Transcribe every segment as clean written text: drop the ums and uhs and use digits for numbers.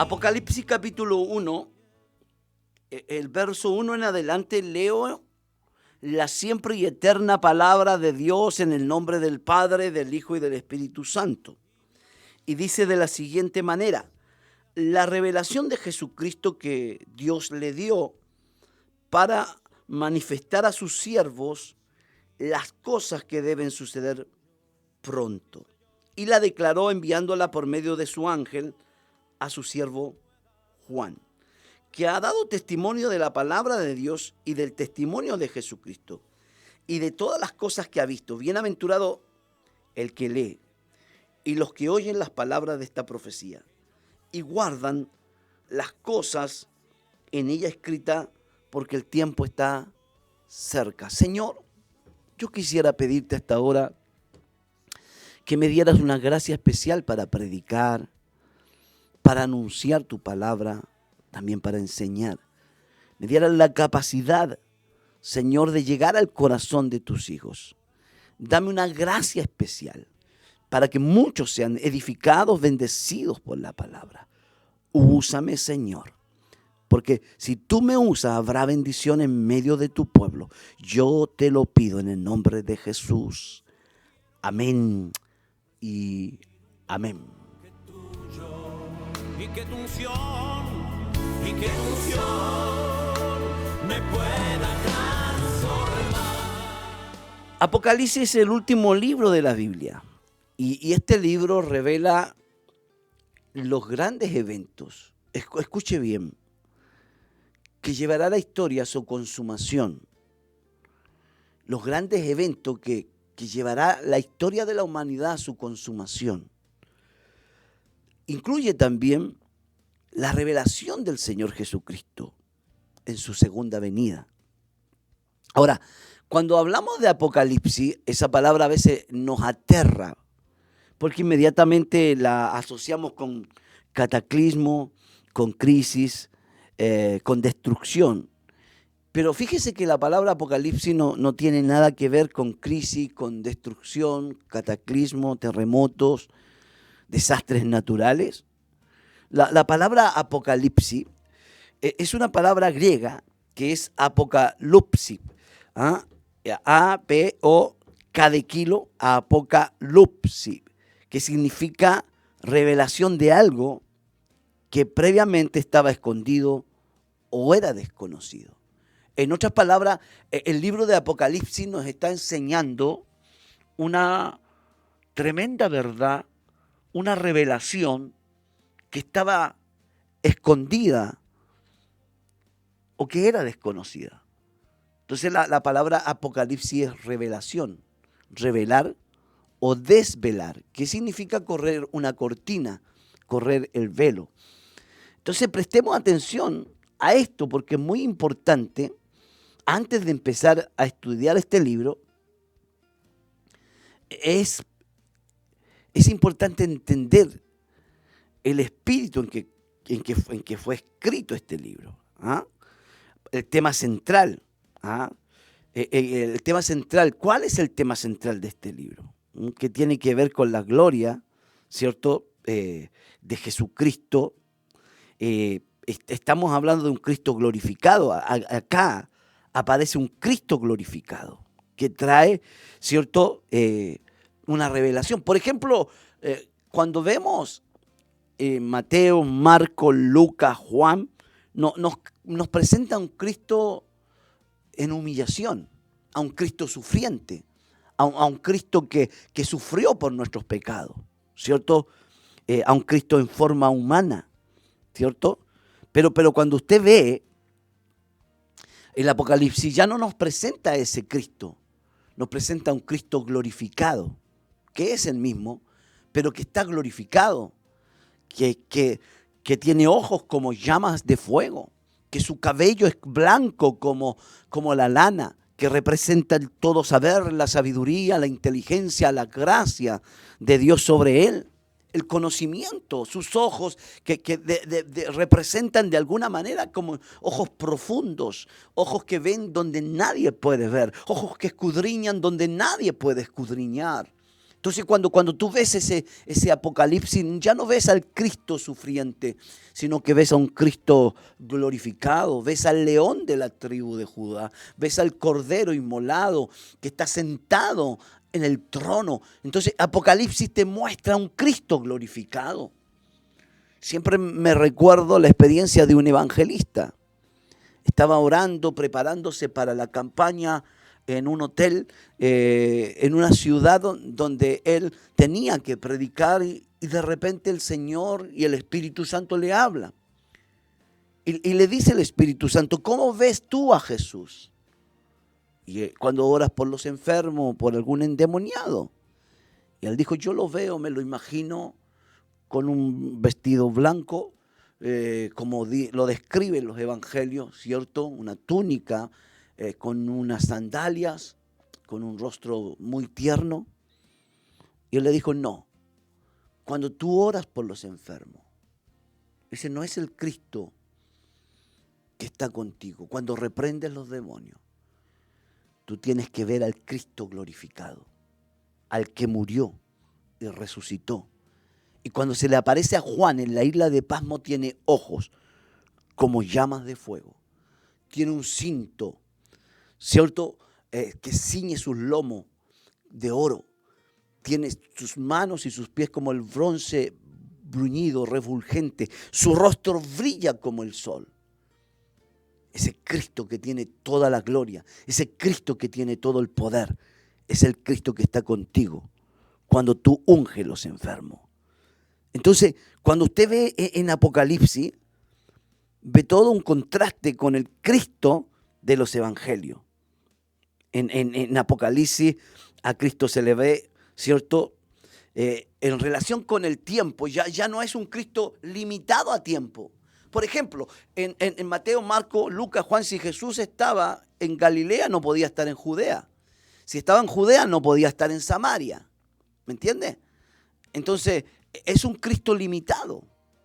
Apocalipsis capítulo 1, el verso 1 en adelante, leo la siempre y eterna palabra de Dios en el nombre del Padre, del Hijo y del Espíritu Santo. Y dice de la siguiente manera: la revelación de Jesucristo que Dios le dio para manifestar a sus siervos las cosas que deben suceder pronto. Y la declaró enviándola por medio de su ángel a su siervo Juan, que ha dado testimonio de la palabra de Dios y del testimonio de Jesucristo y de todas las cosas que ha visto. Bienaventurado el que lee y los que oyen las palabras de esta profecía y guardan las cosas en ella escritas, porque el tiempo está cerca. Señor, yo quisiera pedirte hasta ahora que me dieras una gracia especial para predicar, para anunciar tu palabra, también para enseñar. Me dieras la capacidad, Señor, de llegar al corazón de tus hijos. Dame una gracia especial para que muchos sean edificados, bendecidos por la palabra. Úsame, Señor, porque si tú me usas, habrá bendición en medio de tu pueblo. Yo te lo pido en el nombre de Jesús. Amén y amén. Y que tu unción me pueda transformar. Apocalipsis es el último libro de la Biblia. Y este libro revela los grandes eventos. Escuche bien, que llevará la historia a su consumación. Los grandes eventos que llevará la historia de la humanidad a su consumación. Incluye también la revelación del Señor Jesucristo en su segunda venida. Ahora, cuando hablamos de Apocalipsis, esa palabra a veces nos aterra, porque inmediatamente la asociamos con cataclismo, con crisis, con destrucción. Pero fíjese que la palabra Apocalipsis no tiene nada que ver con crisis, con destrucción, cataclismo, terremotos, desastres naturales. La palabra Apocalipsis es una palabra griega que es apokalupsis. ¿Ah? A-P-O-K de kilo, apokalupsis, que significa revelación de algo que previamente estaba escondido o era desconocido. En otras palabras, el libro de Apocalipsis nos está enseñando una tremenda verdad, una revelación que estaba escondida o que era desconocida. Entonces la palabra Apocalipsis es revelación, revelar o desvelar, que significa correr una cortina, correr el velo. Entonces prestemos atención a esto porque es muy importante. Antes de empezar a estudiar este libro, es importante entender el espíritu en que fue escrito este libro. ¿Ah? El tema central. ¿Ah? El tema central. ¿Cuál es el tema central de este libro? Que tiene que ver con la gloria, ¿cierto? De Jesucristo. Estamos hablando de un Cristo glorificado. Acá aparece un Cristo glorificado que trae, ¿cierto? Una revelación. Por ejemplo, cuando vemos Mateo, Marcos, Lucas, Juan, nos presenta a un Cristo en humillación, a un Cristo sufriente, a un Cristo que sufrió por nuestros pecados, ¿cierto? A un Cristo en forma humana, ¿cierto? Pero cuando usted ve el Apocalipsis, ya no nos presenta a ese Cristo, nos presenta a un Cristo glorificado, que es el mismo, pero que está glorificado, que tiene ojos como llamas de fuego, que su cabello es blanco como la lana, que representa el todo saber, la sabiduría, la inteligencia, la gracia de Dios sobre él, el conocimiento, sus ojos que representan de alguna manera como ojos profundos, ojos que ven donde nadie puede ver, ojos que escudriñan donde nadie puede escudriñar. Entonces cuando tú ves ese Apocalipsis, ya no ves al Cristo sufriente, sino que ves a un Cristo glorificado, ves al león de la tribu de Judá, ves al cordero inmolado que está sentado en el trono. Entonces Apocalipsis te muestra a un Cristo glorificado. Siempre me recuerdo la experiencia de un evangelista. Estaba orando, preparándose para la campaña en un hotel, en una ciudad donde él tenía que predicar y de repente el Señor y el Espíritu Santo le hablan. Y le dice el Espíritu Santo, ¿cómo ves tú a Jesús? Y cuando oras por los enfermos, por algún endemoniado. Y él dijo, yo lo veo, me lo imagino con un vestido blanco, como lo describen los evangelios, ¿cierto? Una túnica, con unas sandalias, con un rostro muy tierno. Y él le dijo, no, cuando tú oras por los enfermos, ese no es el Cristo que está contigo. Cuando reprendes los demonios, tú tienes que ver al Cristo glorificado, al que murió y resucitó. Y cuando se le aparece a Juan en la isla de Pasmo, tiene ojos como llamas de fuego. Tiene un cinto, ¿cierto? Que ciñe sus lomos de oro. Tiene sus manos y sus pies como el bronce bruñido, refulgente. Su rostro brilla como el sol. Ese Cristo que tiene toda la gloria, ese Cristo que tiene todo el poder, es el Cristo que está contigo cuando tú unges los enfermos. Entonces, cuando usted ve en Apocalipsis, ve todo un contraste con el Cristo de los evangelios. En Apocalipsis a Cristo se le ve, ¿cierto? En relación con el tiempo, ya no es un Cristo limitado a tiempo. Por ejemplo, en Mateo, Marcos, Lucas, Juan, si Jesús estaba en Galilea, no podía estar en Judea. Si estaba en Judea, no podía estar en Samaria. ¿Me entiende? Entonces, es un Cristo limitado.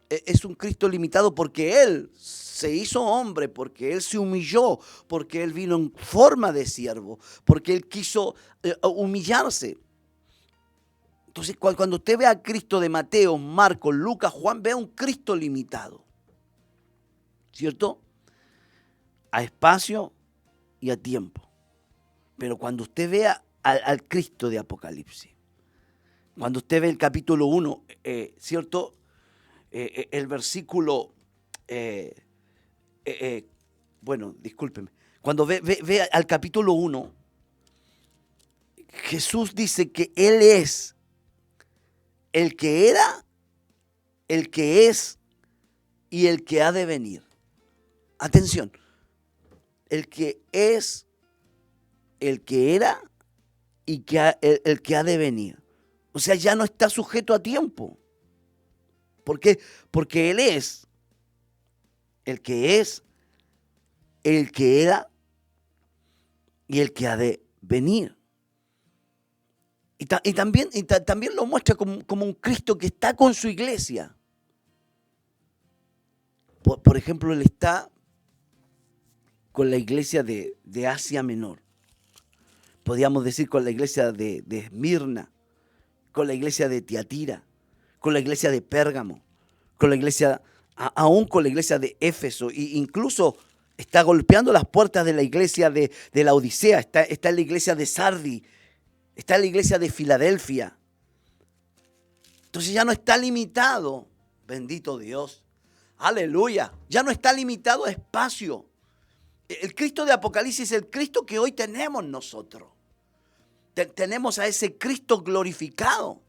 Es un Cristo limitado porque Él se hizo hombre, porque Él se humilló, porque Él vino en forma de siervo, porque Él quiso humillarse. Entonces, cuando usted ve a Cristo de Mateo, Marcos, Lucas, Juan, ve a un Cristo limitado, ¿cierto? A espacio y a tiempo. Pero cuando usted vea al Cristo de Apocalipsis, cuando usted ve el capítulo 1, ¿cierto? El versículo, bueno, discúlpeme. Cuando ve al capítulo 1, Jesús dice que Él es el que era, el que es y el que ha de venir. Atención, el que es, el que era y el que ha de venir. O sea, ya no está sujeto a tiempo. ¿Por qué? Porque Él es el que es, el que era y el que ha de venir. Y también lo muestra como un Cristo que está con su iglesia. Por ejemplo, Él está con la iglesia de Asia Menor. Podríamos decir con la iglesia de Esmirna, con la iglesia de Tiatira, con la iglesia de Pérgamo, con la iglesia, aún con la iglesia de Éfeso, e incluso está golpeando las puertas de la iglesia de la Odisea, está en la iglesia de Sardi, está en la iglesia de Filadelfia. Entonces ya no está limitado, bendito Dios, aleluya, ya no está limitado a espacio. El Cristo de Apocalipsis es el Cristo que hoy tenemos nosotros. Tenemos a ese Cristo glorificado,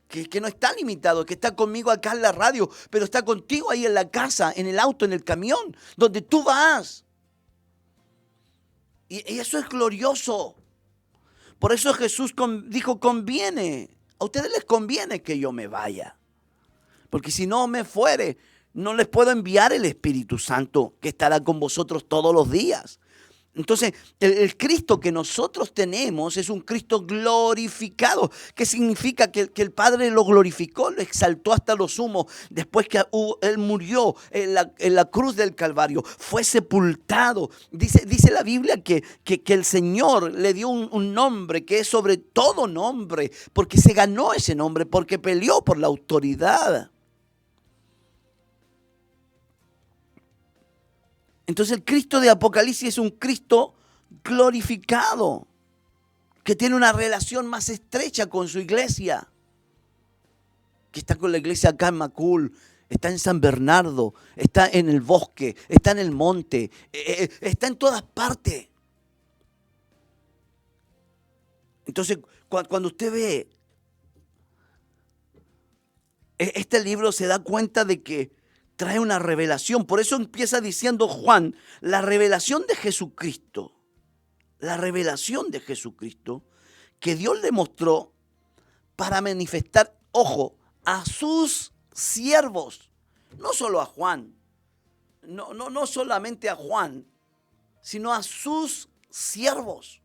que no está limitado, que está conmigo acá en la radio, pero está contigo ahí en la casa, en el auto, en el camión, donde tú vas. Y eso es glorioso. Por eso Jesús dijo, conviene, a ustedes les conviene que yo me vaya. Porque si no me fuere, no les puedo enviar el Espíritu Santo que estará con vosotros todos los días. Entonces, el Cristo que nosotros tenemos es un Cristo glorificado. ¿Qué significa? Que el Padre lo glorificó, lo exaltó hasta lo sumo. Después que Él murió en la cruz del Calvario, fue sepultado. Dice la Biblia que el Señor le dio un nombre que es sobre todo nombre, porque se ganó ese nombre, porque peleó por la autoridad. Entonces el Cristo de Apocalipsis es un Cristo glorificado, que tiene una relación más estrecha con su iglesia, que está con la iglesia acá en Macul, está en San Bernardo, está en el bosque, está en el monte, está en todas partes. Entonces cuando usted ve este libro se da cuenta de que trae una revelación. Por eso empieza diciendo Juan, la revelación de Jesucristo. La revelación de Jesucristo que Dios le mostró para manifestar, ojo, a sus siervos. No solo a Juan. No solamente a Juan, sino a sus siervos.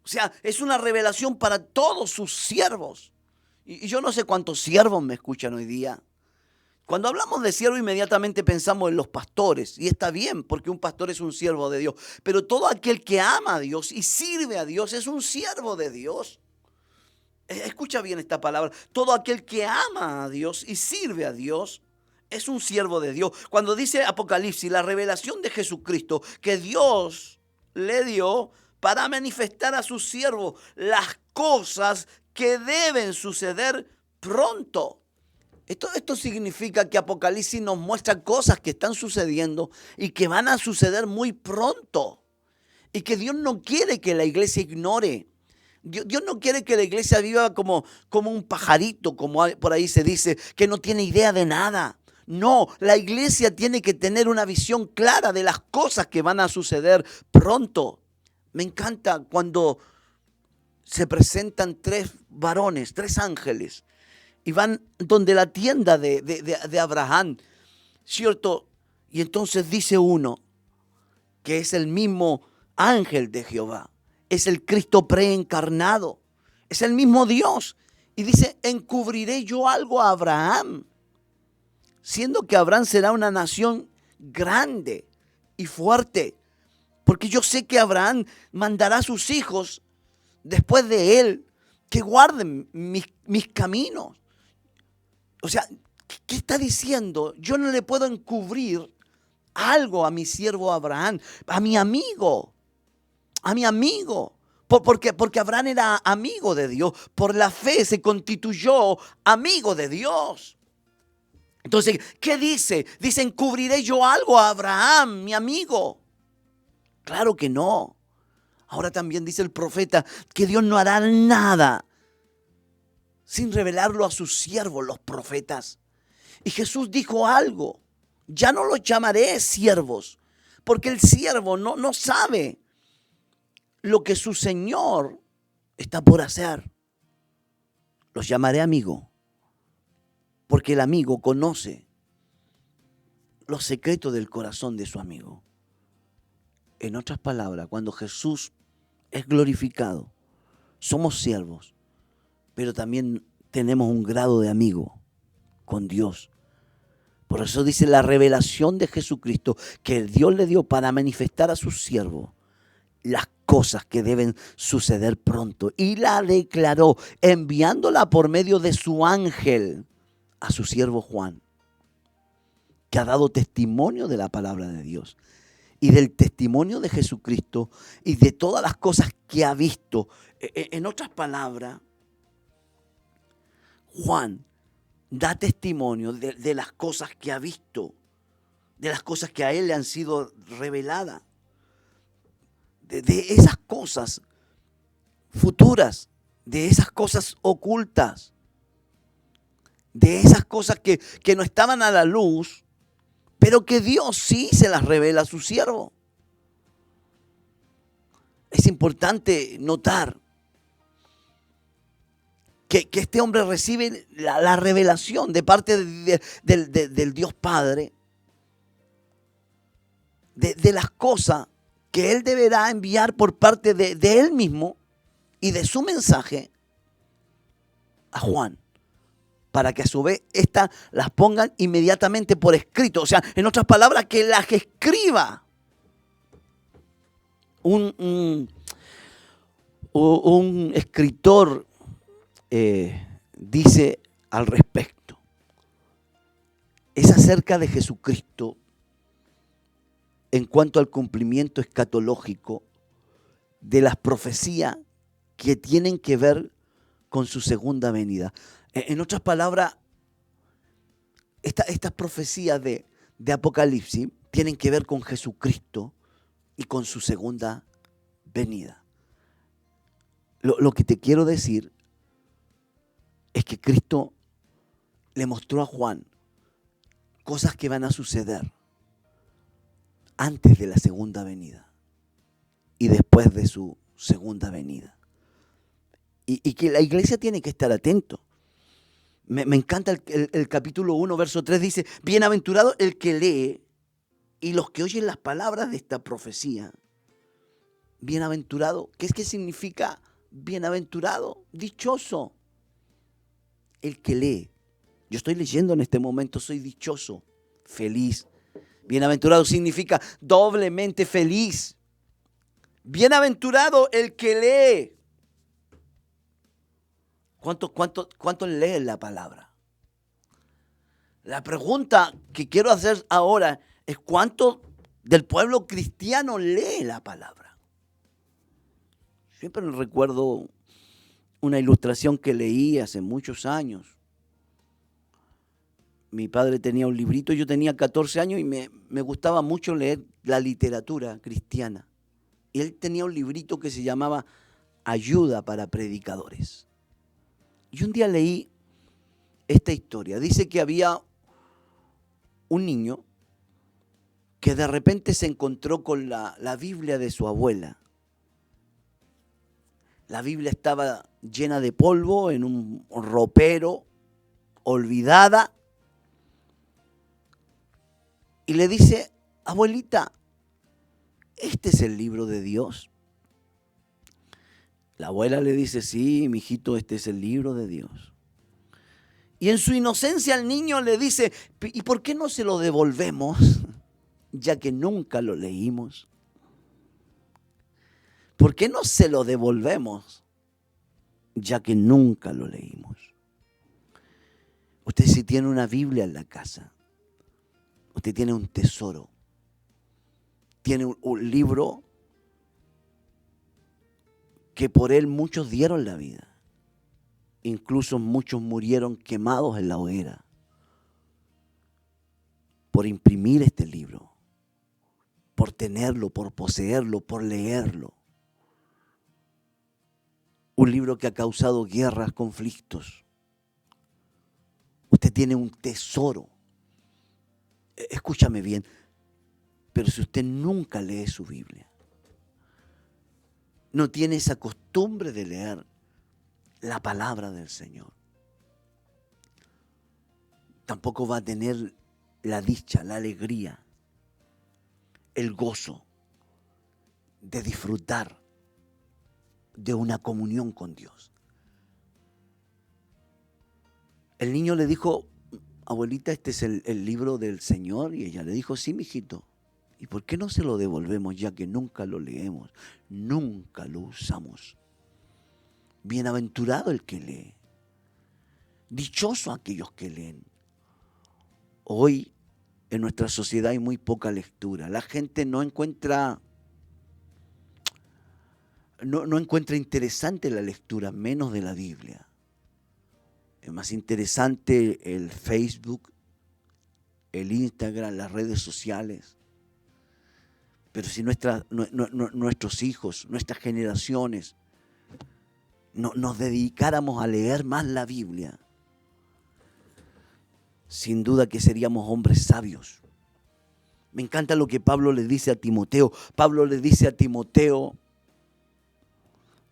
O sea, es una revelación para todos sus siervos. Y yo no sé cuántos siervos me escuchan hoy día. Cuando hablamos de siervo, inmediatamente pensamos en los pastores. Y está bien, porque un pastor es un siervo de Dios. Pero todo aquel que ama a Dios y sirve a Dios es un siervo de Dios. Escucha bien esta palabra. Todo aquel que ama a Dios y sirve a Dios es un siervo de Dios. Cuando dice Apocalipsis, la revelación de Jesucristo que Dios le dio para manifestar a sus siervos las cosas que deben suceder pronto. Esto significa que Apocalipsis nos muestra cosas que están sucediendo y que van a suceder muy pronto. Y que Dios no quiere que la iglesia ignore. Dios no quiere que la iglesia viva como un pajarito, como por ahí se dice, que no tiene idea de nada. No, la iglesia tiene que tener una visión clara de las cosas que van a suceder pronto. Me encanta cuando se presentan tres varones, tres ángeles, y van donde la tienda de Abraham, ¿cierto? Y entonces dice uno, que es el mismo ángel de Jehová, es el Cristo preencarnado, es el mismo Dios. Y dice, encubriré yo algo a Abraham, siendo que Abraham será una nación grande y fuerte, porque yo sé que Abraham mandará a sus hijos después de él que guarden mis caminos. O sea, ¿qué está diciendo? Yo no le puedo encubrir algo a mi siervo Abraham, a mi amigo, porque Abraham era amigo de Dios, por la fe se constituyó amigo de Dios. Entonces, ¿qué dice? Dice, ¿encubriré yo algo a Abraham, mi amigo? Claro que no. Ahora también dice el profeta que Dios no hará nada sin revelarlo a sus siervos, los profetas. Y Jesús dijo algo, ya no los llamaré siervos, porque el siervo no sabe lo que su Señor está por hacer. Los llamaré amigo, porque el amigo conoce los secretos del corazón de su amigo. En otras palabras, cuando Jesús es glorificado, somos siervos, pero también tenemos un grado de amigo con Dios. Por eso dice la revelación de Jesucristo que Dios le dio para manifestar a sus siervos las cosas que deben suceder pronto. Y la declaró enviándola por medio de su ángel a su siervo Juan, que ha dado testimonio de la palabra de Dios y del testimonio de Jesucristo y de todas las cosas que ha visto. En otras palabras, Juan da testimonio de las cosas que ha visto, de las cosas que a él le han sido reveladas, de esas cosas futuras, de esas cosas ocultas, de esas cosas que no estaban a la luz, pero que Dios sí se las revela a su siervo. Es importante notar que este hombre recibe la revelación de parte del Dios Padre de las cosas que Él deberá enviar por parte de Él mismo y de su mensaje a Juan, para que a su vez estas las pongan inmediatamente por escrito. O sea, en otras palabras, que las escriba un escritor dice al respecto. Es acerca de Jesucristo en cuanto al cumplimiento escatológico de las profecías que tienen que ver con su segunda venida. En otras palabras, estas profecías de Apocalipsis tienen que ver con Jesucristo y con su segunda venida. Lo que te quiero decir es que Cristo le mostró a Juan cosas que van a suceder antes de la segunda venida y después de su segunda venida. Y que la iglesia tiene que estar atento. Me encanta el capítulo 1, verso 3, dice: bienaventurado el que lee y los que oyen las palabras de esta profecía. Bienaventurado, ¿qué significa bienaventurado? Dichoso. El que lee. Yo estoy leyendo en este momento, soy dichoso, feliz. Bienaventurado significa doblemente feliz. Bienaventurado el que lee. ¿Cuántos leen la palabra? La pregunta que quiero hacer ahora es: ¿cuánto del pueblo cristiano lee la palabra? Siempre recuerdo una ilustración que leí hace muchos años. Mi padre tenía un librito, yo tenía 14 años y me gustaba mucho leer la literatura cristiana. Y él tenía un librito que se llamaba Ayuda para Predicadores. Y un día leí esta historia. Dice que había un niño que de repente se encontró con la Biblia de su abuela. La Biblia estaba llena de polvo, en un ropero, olvidada. Y le dice: abuelita, ¿este es el libro de Dios? La abuela le dice: sí, mijito, este es el libro de Dios. Y en su inocencia el niño le dice: ¿y por qué no se lo devolvemos, ya que nunca lo leímos? ¿Por qué no se lo devolvemos, ya que nunca lo leímos? Usted, si tiene una Biblia en la casa, usted tiene un tesoro, tiene un libro que por él muchos dieron la vida. Incluso muchos murieron quemados en la hoguera por imprimir este libro, por tenerlo, por poseerlo, por leerlo. Un libro que ha causado guerras, conflictos. Usted tiene un tesoro. Escúchame bien, pero si usted nunca lee su Biblia, no tiene esa costumbre de leer la palabra del Señor, tampoco va a tener la dicha, la alegría, el gozo de disfrutar de una comunión con Dios. El niño le dijo: abuelita, ¿este es el libro del Señor? Y ella le dijo: sí, mijito. ¿Y por qué no se lo devolvemos, ya que nunca lo leemos, nunca lo usamos? Bienaventurado el que lee. Dichoso aquellos que leen. Hoy en nuestra sociedad hay muy poca lectura. La gente no encuentra interesante la lectura, menos de la Biblia. Es más interesante el Facebook, el Instagram, las redes sociales. Pero si nuestros hijos, nuestras generaciones, nos dedicáramos a leer más la Biblia, sin duda que seríamos hombres sabios. Me encanta lo que Pablo le dice a Timoteo. Pablo le dice a Timoteo,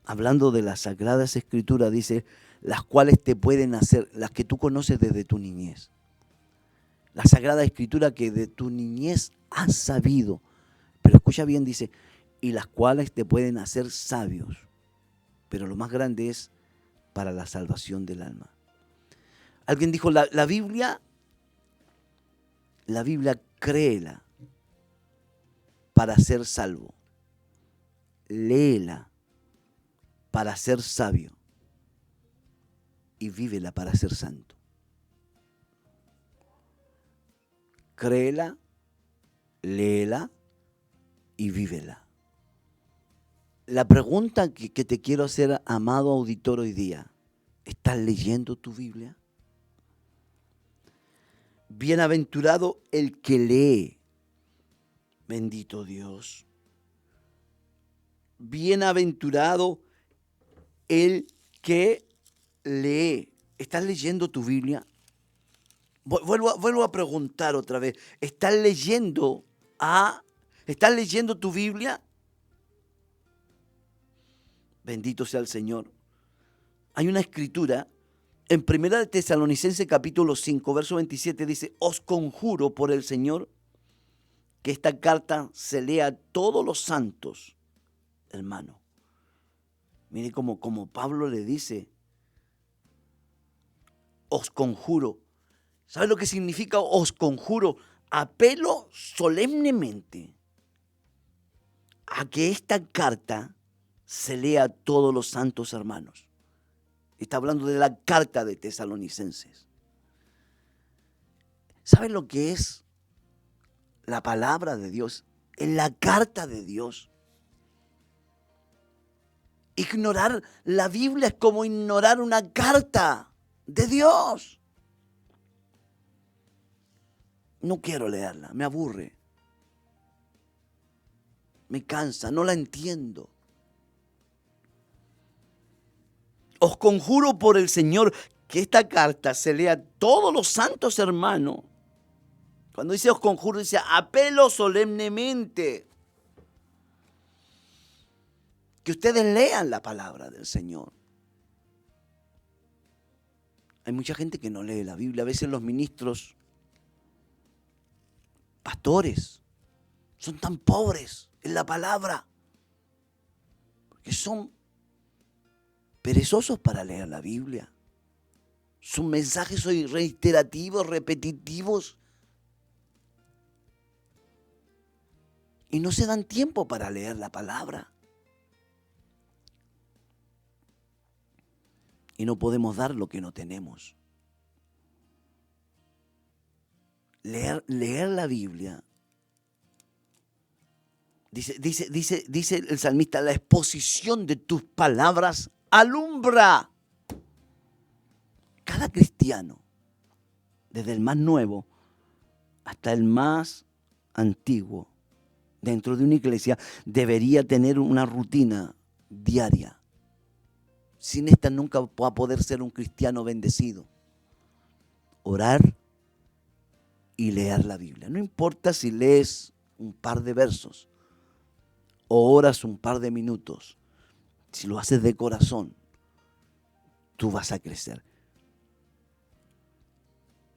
hablando de las Sagradas Escrituras, dice: las cuales te pueden hacer, las que tú conoces desde tu niñez. La Sagrada Escritura que de tu niñez has sabido. Pero escucha bien, dice: y las cuales te pueden hacer sabios. Pero lo más grande es para la salvación del alma. Alguien dijo, la Biblia créela para ser salvo. Léela para ser sabio. Y vívela para ser santo. Créela, léela y vívela. La pregunta que te quiero hacer, amado auditor, hoy día, ¿estás leyendo tu Biblia? Bienaventurado el que lee. Bendito Dios. Bienaventurado el que lee. ¿Estás leyendo tu Biblia? Vuelvo a preguntar otra vez. ¿Estás leyendo tu Biblia? Bendito sea el Señor. Hay una escritura en 1 de Tesalonicenses capítulo 5, verso 27 dice, os conjuro por el Señor que esta carta se lea a todos los santos, hermano. Mire como Pablo le dice, os conjuro. ¿Sabe lo que significa os conjuro? Apelo solemnemente a que esta carta se lea a todos los santos hermanos. Está hablando de la carta de Tesalonicenses. ¿Saben lo que es la palabra de Dios? En la carta de Dios. Ignorar la Biblia es como ignorar una carta de Dios. No quiero leerla, me aburre. Me cansa, no la entiendo. Os conjuro por el Señor que esta carta se lea a todos los santos hermanos. Cuando dice os conjuro, dice apelo solemnemente. Que ustedes lean la palabra del Señor. Hay mucha gente que no lee la Biblia. A veces los ministros, pastores, son tan pobres en la palabra. Porque son perezosos para leer la Biblia. Sus mensajes son reiterativos, repetitivos. Y no se dan tiempo para leer la palabra. Y no podemos dar lo que no tenemos. Leer la Biblia. Dice el salmista, la exposición de tus palabras alumbra. Cada cristiano, desde el más nuevo hasta el más antiguo, dentro de una iglesia, debería tener una rutina diaria. Sin esta nunca va a poder ser un cristiano bendecido. Orar y leer la Biblia. No importa si lees un par de versos o oras un par de minutos. Si lo haces de corazón, tú vas a crecer.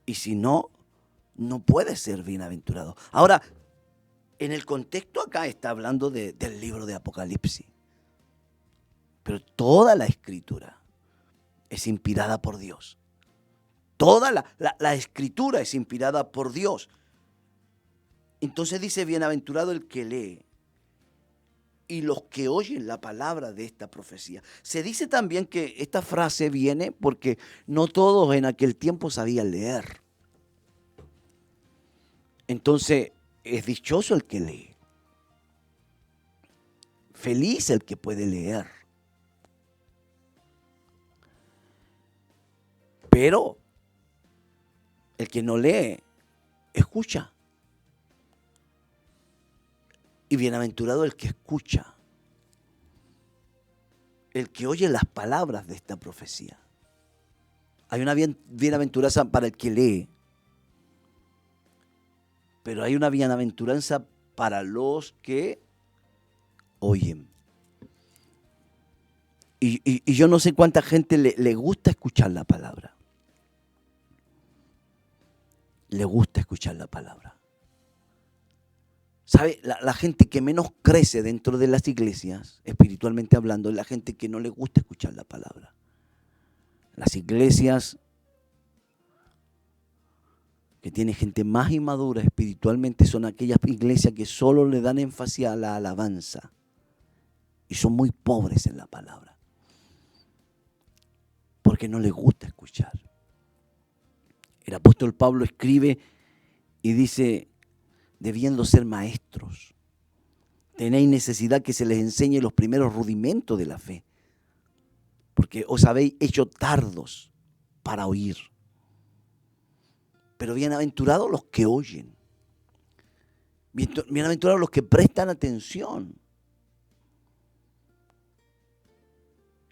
Y si no, no puedes ser bienaventurado. Ahora, en el contexto acá está hablando del libro de Apocalipsis. Pero toda la escritura es inspirada por Dios. Toda la escritura es inspirada por Dios. Entonces dice, bienaventurado el que lee y los que oyen la palabra de esta profecía. Se dice también que esta frase viene porque no todos en aquel tiempo sabían leer. Entonces, es dichoso el que lee. Feliz el que puede leer. Pero el que no lee, escucha. Y bienaventurado el que escucha, el que oye las palabras de esta profecía. Hay una bienaventuranza para el que lee, pero hay una bienaventuranza para los que oyen. Y yo no sé cuánta gente le gusta escuchar la palabra. Le gusta escuchar la palabra. ¿Sabe? La gente que menos crece dentro de las iglesias, espiritualmente hablando, es la gente que no le gusta escuchar la palabra. Las iglesias que tienen gente más inmadura espiritualmente son aquellas iglesias que solo le dan énfasis a la alabanza y son muy pobres en la palabra, porque no les gusta escuchar. El apóstol Pablo escribe y dice: debiendo ser maestros, tenéis necesidad que se les enseñe los primeros rudimentos de la fe, porque os habéis hecho tardos para oír. Pero bienaventurados los que oyen, bienaventurados los que prestan atención.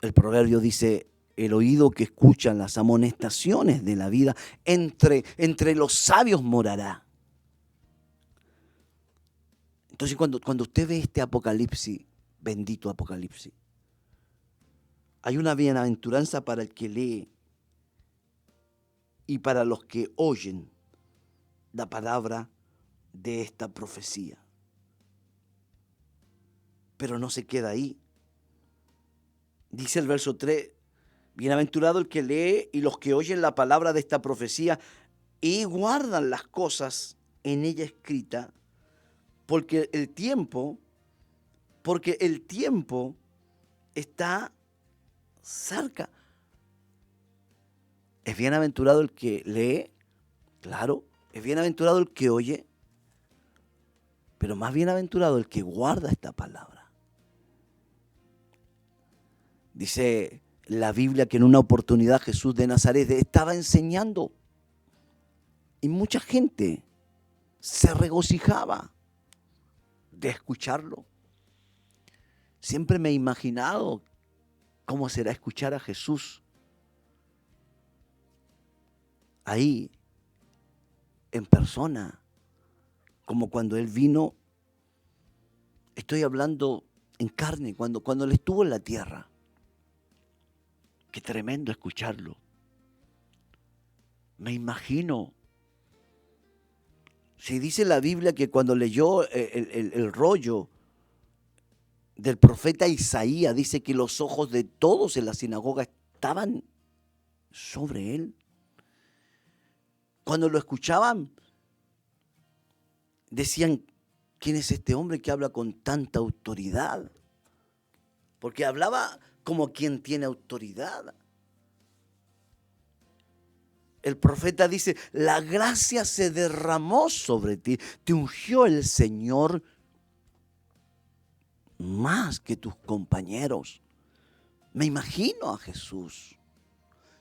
El proverbio dice: el oído que escucha las amonestaciones de la vida, entre los sabios morará. Entonces cuando usted ve este Apocalipsis, bendito Apocalipsis, hay una bienaventuranza para el que lee y para los que oyen la palabra de esta profecía. Pero no se queda ahí. Dice el verso 3, bienaventurado el que lee y los que oyen la palabra de esta profecía y guardan las cosas en ella escritas, porque el tiempo está cerca. Es bienaventurado el que lee, claro, es bienaventurado el que oye, pero más bienaventurado el que guarda esta palabra. Dice la Biblia que en una oportunidad Jesús de Nazaret estaba enseñando y mucha gente se regocijaba de escucharlo. Siempre me he imaginado cómo será escuchar a Jesús ahí, en persona, como cuando Él vino. Estoy hablando en carne, cuando Él estuvo en la tierra. Qué tremendo escucharlo. Me imagino. Si dice la Biblia que cuando leyó el rollo del profeta Isaías, dice que los ojos de todos en la sinagoga estaban sobre Él. Cuando lo escuchaban, decían: ¿quién es este hombre que habla con tanta autoridad? Porque hablaba como quien tiene autoridad. El profeta dice: la gracia se derramó sobre ti, te ungió el Señor más que tus compañeros. Me imagino a Jesús.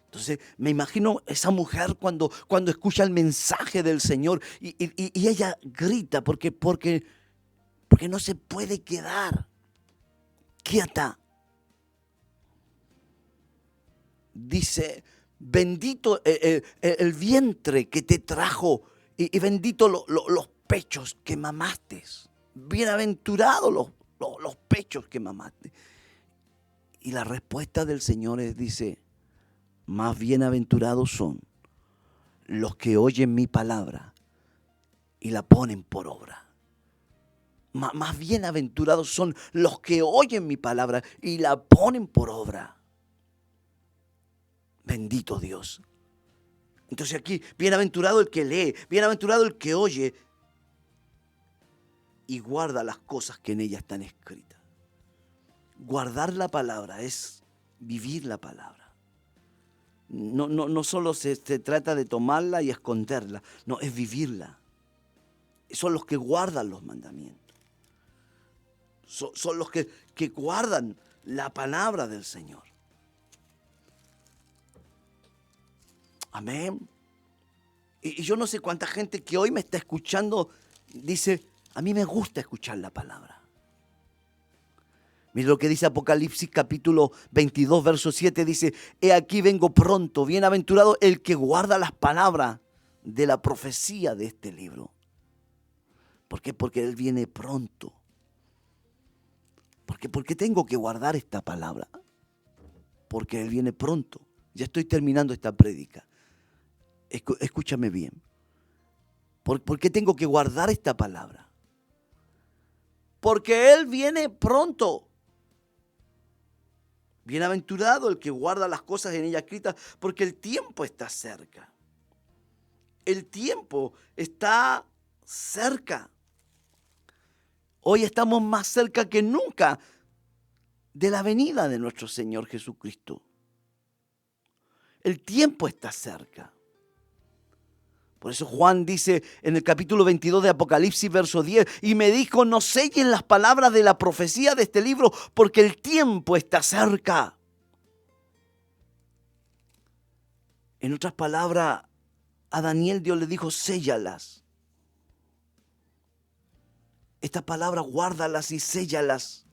Entonces me imagino esa mujer cuando escucha el mensaje del Señor y ella grita porque no se puede quedar quieta. Dice: bendito el vientre que te trajo y bendito los pechos que mamaste. Bienaventurados los pechos que mamaste. Y la respuesta del Señor dice: más bienaventurados son los que oyen mi palabra y la ponen por obra. Más bienaventurados son los que oyen mi palabra y la ponen por obra. Bendito Dios. Entonces aquí, bienaventurado el que lee, bienaventurado el que oye y guarda las cosas que en ella están escritas. Guardar la palabra es vivir la palabra. No solo se trata de tomarla y esconderla, no, es vivirla. Son los que guardan los mandamientos. Son los que guardan la palabra del Señor. Amén. Y yo no sé cuánta gente que hoy me está escuchando dice: a mí me gusta escuchar la palabra. Mira lo que dice Apocalipsis capítulo 22, verso 7, dice: he aquí vengo pronto, bienaventurado el que guarda las palabras de la profecía de este libro. ¿Por qué? Porque Él viene pronto. ¿Por qué tengo que guardar esta palabra? Porque Él viene pronto. Ya estoy terminando esta prédica. Escúchame bien. ¿Por qué tengo que guardar esta palabra? porque Él viene pronto. Bienaventurado el que guarda las cosas en ella escritas, porque el tiempo está cerca. El tiempo está cerca. Hoy estamos más cerca que nunca de la venida de nuestro Señor Jesucristo. El tiempo está cerca. Por eso Juan dice en el capítulo 22 de Apocalipsis, verso 10, y me dijo, no sellen las palabras de la profecía de este libro, porque el tiempo está cerca. En otras palabras, a Daniel Dios le dijo, séllalas. Estas palabras guárdalas y séllalas.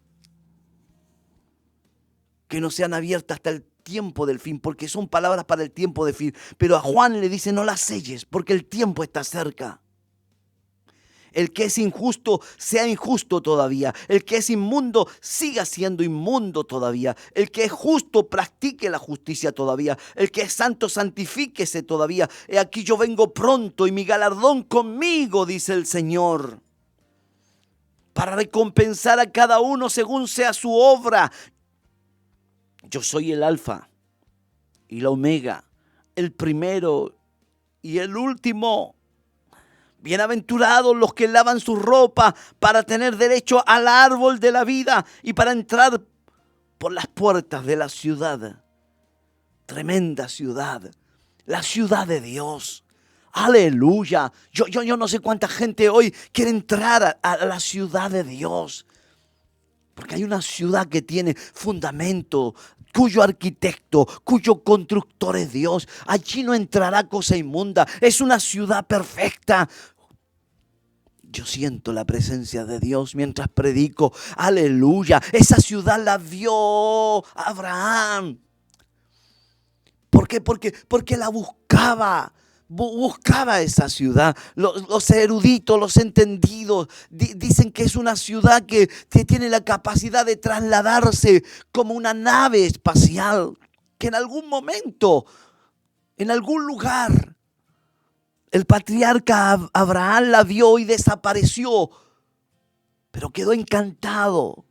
Que no sean abiertas hasta el tiempo del fin, porque son palabras para el tiempo de fin. Pero a Juan le dice, no las selles, porque el tiempo está cerca. El que es injusto, sea injusto todavía. El que es inmundo, siga siendo inmundo todavía. El que es justo, practique la justicia todavía. El que es santo, santifíquese todavía. He aquí yo vengo pronto y mi galardón conmigo, dice el Señor, para recompensar a cada uno según sea su obra. Yo soy el Alfa y la Omega, el primero y el último. Bienaventurados los que lavan su ropa para tener derecho al árbol de la vida y para entrar por las puertas de la ciudad. Tremenda ciudad, la ciudad de Dios. Aleluya. Yo no sé cuánta gente hoy quiere entrar a la ciudad de Dios. Porque hay una ciudad que tiene fundamento, cuyo arquitecto, cuyo constructor es Dios. Allí no entrará cosa inmunda. Es una ciudad perfecta. Yo siento la presencia de Dios mientras predico. Aleluya. Esa ciudad la vio Abraham. ¿Por qué? Porque la buscaba. Buscaba esa ciudad. Los eruditos, los entendidos dicen que es una ciudad que tiene la capacidad de trasladarse como una nave espacial, que en algún momento, en algún lugar, el patriarca Abraham la vio y desapareció, pero quedó encantado.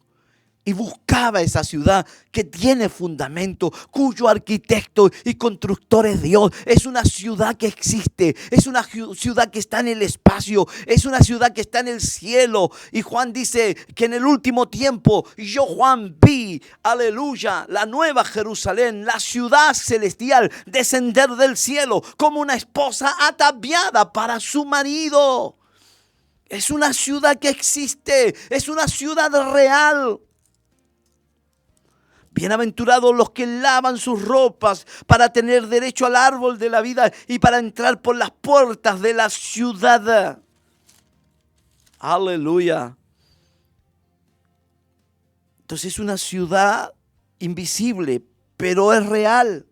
Y buscaba esa ciudad que tiene fundamento, cuyo arquitecto y constructor es Dios. Es una ciudad que existe, es una ciudad que está en el espacio, es una ciudad que está en el cielo. Y Juan dice que en el último tiempo yo, Juan, vi, aleluya, la nueva Jerusalén, la ciudad celestial, descender del cielo como una esposa ataviada para su marido. Es una ciudad que existe, es una ciudad real. Bienaventurados los que lavan sus ropas para tener derecho al árbol de la vida y para entrar por las puertas de la ciudad. Aleluya. Entonces es una ciudad invisible, pero es real.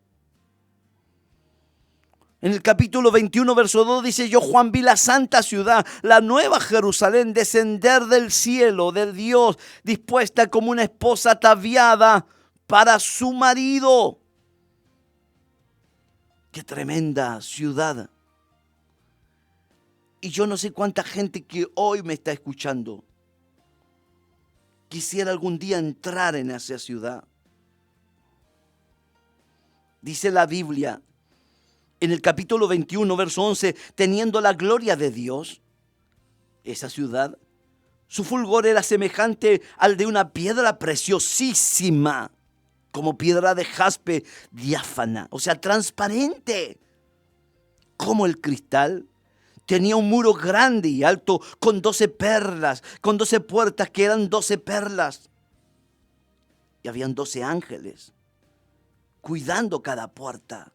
En el capítulo 21, verso 2 dice, yo Juan vi la santa ciudad, la nueva Jerusalén, descender del cielo, del Dios, dispuesta como una esposa ataviada para su marido. Qué tremenda ciudad. Y yo no sé cuánta gente que hoy me está escuchando quisiera algún día entrar en esa ciudad. Dice la Biblia en el capítulo 21, verso 11, teniendo la gloria de Dios, esa ciudad, su fulgor era semejante al de una piedra preciosísima, como piedra de jaspe diáfana, o sea, transparente, como el cristal. Tenía un muro grande y alto con 12 perlas, con 12 puertas que eran 12 perlas. Y habían 12 ángeles cuidando cada puerta.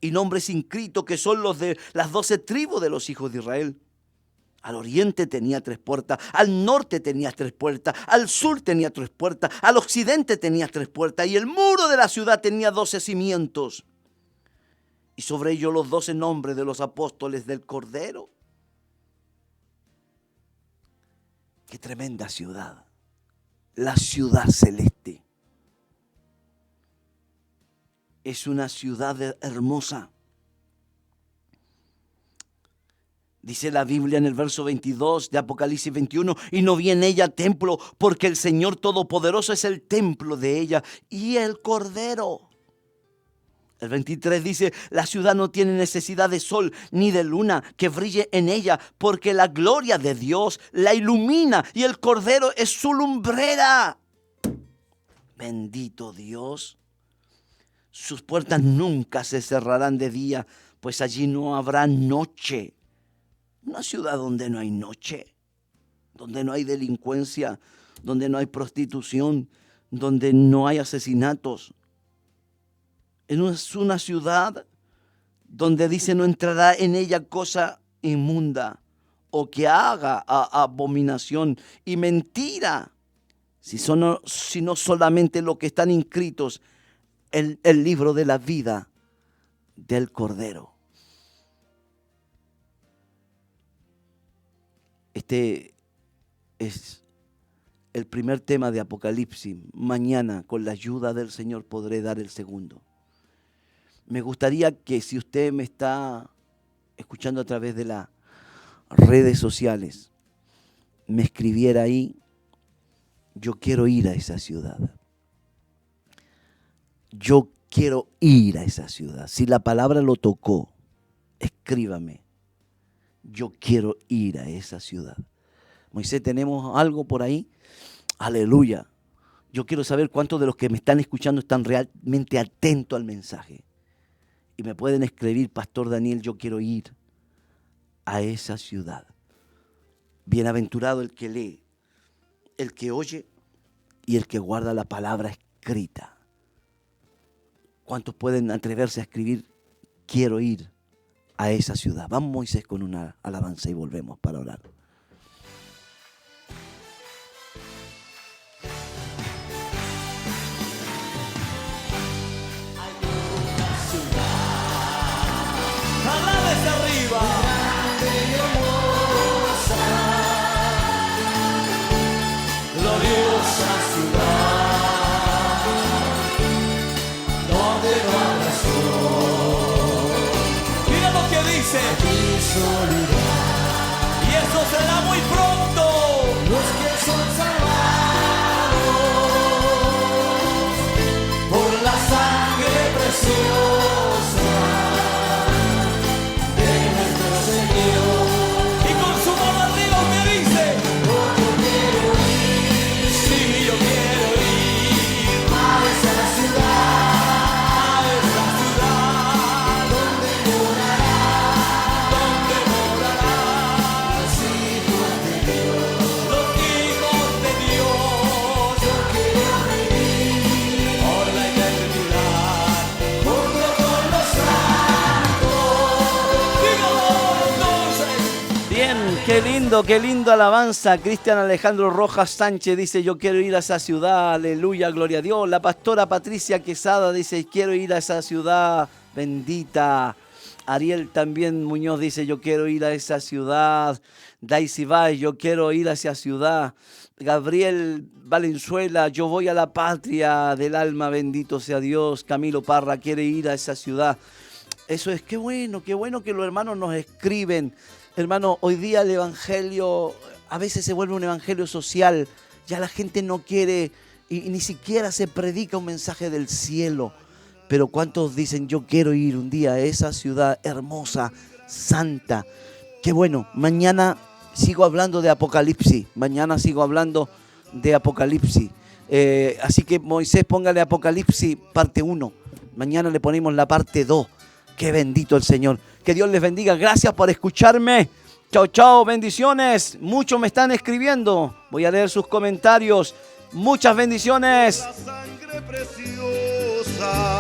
Y nombres inscritos que son los de las 12 tribus de los hijos de Israel. Al oriente tenía 3 puertas, al norte tenía 3 puertas, al sur tenía 3 puertas, al occidente tenía 3 puertas, y el muro de la ciudad tenía 12 cimientos. Y sobre ellos los 12 nombres de los apóstoles del Cordero. Qué tremenda ciudad, la ciudad celeste. Es una ciudad hermosa. Dice la Biblia en el verso 22 de Apocalipsis 21, y no vi en ella templo, porque el Señor Todopoderoso es el templo de ella y el Cordero. El 23 dice, la ciudad no tiene necesidad de sol ni de luna que brille en ella, porque la gloria de Dios la ilumina y el Cordero es su lumbrera. Bendito Dios. Sus puertas nunca se cerrarán de día, pues allí no habrá noche. Una ciudad donde no hay noche, donde no hay delincuencia, donde no hay prostitución, donde no hay asesinatos. Es una ciudad donde dice no entrará en ella cosa inmunda o que haga abominación y mentira, sino solamente los que están inscritos en el libro de la vida del Cordero. Este es el primer tema de Apocalipsis. Mañana, con la ayuda del Señor, podré dar el segundo. Me gustaría que, si usted me está escuchando a través de las redes sociales, me escribiera ahí: yo quiero ir a esa ciudad. Yo quiero ir a esa ciudad. Si la palabra lo tocó, escríbame: yo quiero ir a esa ciudad. Moisés, ¿tenemos algo por ahí? Aleluya. Yo quiero saber cuántos de los que me están escuchando están realmente atentos al mensaje. Y me pueden escribir: Pastor Daniel, yo quiero ir a esa ciudad. Bienaventurado el que lee, el que oye y el que guarda la palabra escrita. ¿Cuántos pueden atreverse a escribir: quiero ir a esa ciudad? Vamos, Moisés, con una alabanza y volvemos para orar. Alábese arriba. Gloriosa ciudad, donde no habrá sol. Mira lo que dice. Y eso será muy pronto. Los que son salvados por la sangre preciosa de nuestro Señor. Y con su mano arriba me dice: oh, yo quiero ir. Sí, yo quiero ir a esa ciudad, donde morarás hijos de Dios. Los hijos de Dios. Yo quiero vivir por la eternidad junto con los santos. Dígalo entonces. Bien, qué lindo alabanza. Cristian Alejandro Rojas Sánchez dice: yo quiero ir a esa ciudad, aleluya, gloria a Dios. La pastora Patricia Quesada dice: quiero ir a esa ciudad bendita. Ariel también Muñoz dice: yo quiero ir a esa ciudad. Daisy Bay: yo quiero ir a esa ciudad. Gabriel Valenzuela: yo voy a la patria del alma, bendito sea Dios. Camilo Parra quiere ir a esa ciudad. Eso es, qué bueno que los hermanos nos escriben. Hermano, hoy día el evangelio a veces se vuelve un evangelio social. Ya la gente no quiere y ni siquiera se predica un mensaje del cielo. Pero ¿cuántos dicen: yo quiero ir un día a esa ciudad hermosa, santa? Qué bueno, mañana sigo hablando de Apocalipsis. Así que Moisés, póngale Apocalipsis parte 1. Mañana le ponemos la parte 2. Qué bendito el Señor. Que Dios les bendiga. Gracias por escucharme. Chao, chao. Bendiciones. Muchos me están escribiendo. Voy a leer sus comentarios. Muchas bendiciones. La sangre preciosa